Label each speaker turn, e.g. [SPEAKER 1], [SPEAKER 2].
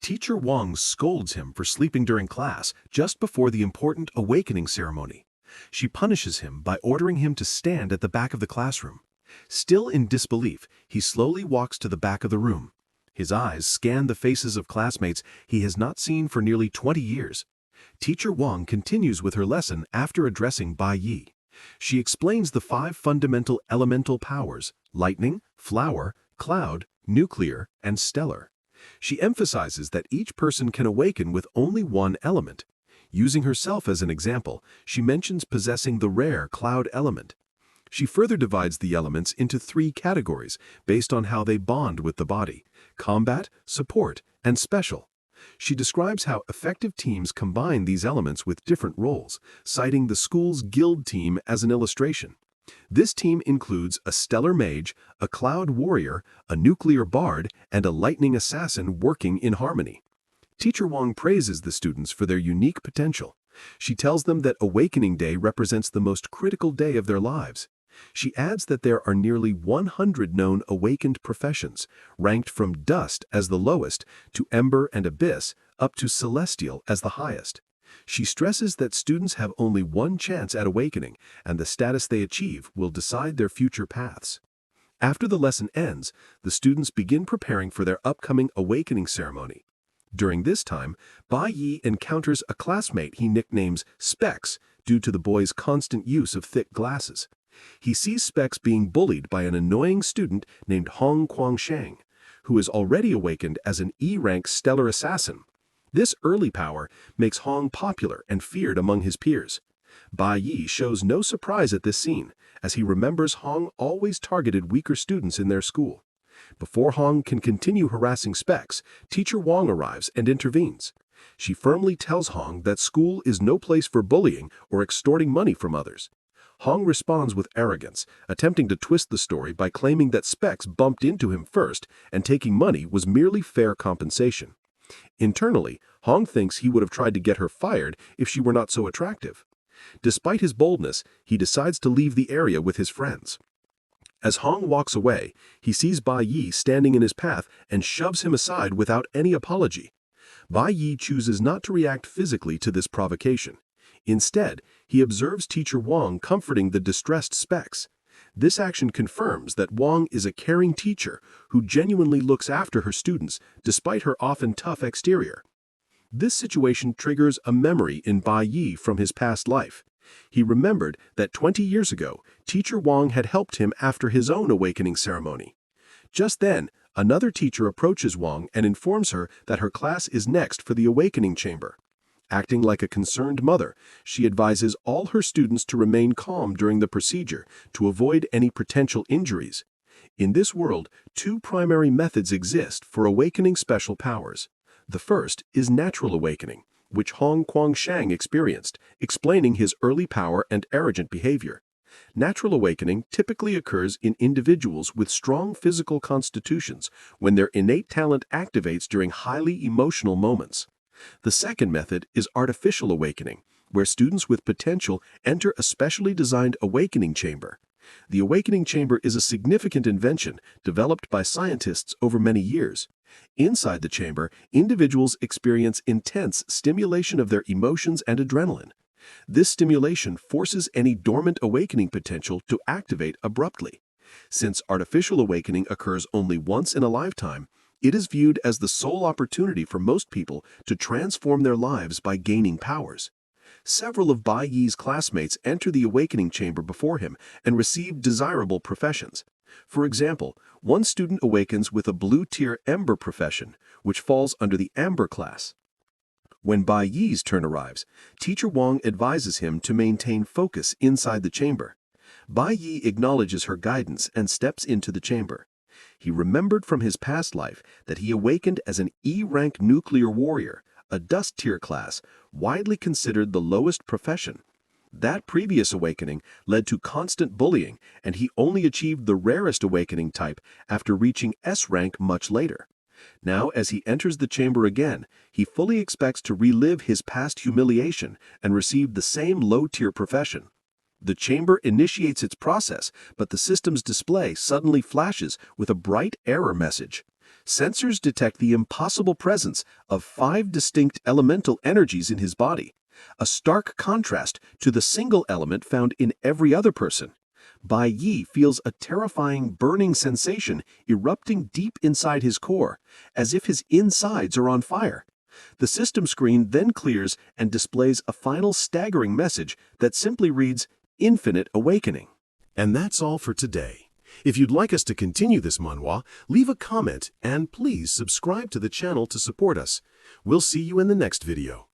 [SPEAKER 1] Teacher Wang scolds him for sleeping during class just before the important awakening ceremony. She punishes him by ordering him to stand at the back of the classroom. Still in disbelief, he slowly walks to the back of the room. His eyes scan the faces of classmates he has not seen for nearly 20 years. Teacher Wang continues with her lesson after addressing Bai Yi. She explains the 5 fundamental elemental powers: lightning, flower, cloud, nuclear, and stellar. She emphasizes that each person can awaken with only one element. Using herself as an example, she mentions possessing the rare cloud element. She further divides the elements into 3 categories based on how they bond with the body: combat, support, and special. She describes how effective teams combine these elements with different roles, citing the school's guild team as an illustration. This team includes a stellar mage, a cloud warrior, a nuclear bard, and a lightning assassin working in harmony. Teacher Wang praises the students for their unique potential. She tells them that Awakening Day represents the most critical day of their lives. She adds that there are nearly 100 known awakened professions, ranked from dust as the lowest to ember and abyss, up to celestial as the highest. She stresses that students have only one chance at awakening, and the status they achieve will decide their future paths. After the lesson ends, the students begin preparing for their upcoming awakening ceremony. During this time, Bai Yi encounters a classmate he nicknames Specs due to the boy's constant use of thick glasses. He sees Specs being bullied by an annoying student named Hong Guangsheng, who is already awakened as an E-rank stellar assassin. This early power makes Hong popular and feared among his peers. Bai Yi shows no surprise at this scene, as he remembers Hong always targeted weaker students in their school. Before Hong can continue harassing Specs, Teacher Wang arrives and intervenes. She firmly tells Hong that school is no place for bullying or extorting money from others. Hong responds with arrogance, attempting to twist the story by claiming that Specs bumped into him first and taking money was merely fair compensation. Internally, Hong thinks he would have tried to get her fired if she were not so attractive. Despite his boldness, he decides to leave the area with his friends. As Hong walks away, he sees Bai Yi standing in his path and shoves him aside without any apology. Bai Yi chooses not to react physically to this provocation. Instead, he observes Teacher Wang comforting the distressed Specs. This action confirms that Wang is a caring teacher who genuinely looks after her students despite her often tough exterior. This situation triggers a memory in Bai Yi from his past life. He remembered that 20 years ago, Teacher Wang had helped him after his own awakening ceremony. Just then, another teacher approaches Wang and informs her that her class is next for the awakening chamber. Acting like a concerned mother, she advises all her students to remain calm during the procedure to avoid any potential injuries. In this world, 2 primary methods exist for awakening special powers. The first is natural awakening, which Hong Guangsheng experienced, explaining his early power and arrogant behavior. Natural awakening typically occurs in individuals with strong physical constitutions when their innate talent activates during highly emotional moments. The second method is artificial awakening, where students with potential enter a specially designed awakening chamber. The awakening chamber is a significant invention developed by scientists over many years. Inside the chamber, individuals experience intense stimulation of their emotions and adrenaline. This stimulation forces any dormant awakening potential to activate abruptly. Since artificial awakening occurs only once in a lifetime, it is viewed as the sole opportunity for most people to transform their lives by gaining powers. Several of Bai Yi's classmates enter the awakening chamber before him and receive desirable professions. For example, one student awakens with a blue-tier Ember profession, which falls under the Amber class. When Bai Yi's turn arrives, Teacher Wang advises him to maintain focus inside the chamber. Bai Yi acknowledges her guidance and steps into the chamber. He remembered from his past life that he awakened as an E-rank nuclear warrior, a dust tier class, widely considered the lowest profession. That previous awakening led to constant bullying, and he only achieved the rarest awakening type after reaching S rank much later. Now, as he enters the chamber again, he fully expects to relive his past humiliation and receive the same low-tier profession. The chamber initiates its process, but the system's display suddenly flashes with a bright error message. Sensors detect the impossible presence of 5 distinct elemental energies in his body, a stark contrast to the single element found in every other person. Bai Yi feels a terrifying burning sensation erupting deep inside his core, as if his insides are on fire. The system screen then clears and displays a final staggering message that simply reads, "Infinite Awakening."
[SPEAKER 2] And that's all for today. If you'd like us to continue this manhwa, leave a comment and please subscribe to the channel to support us. We'll see you in the next video.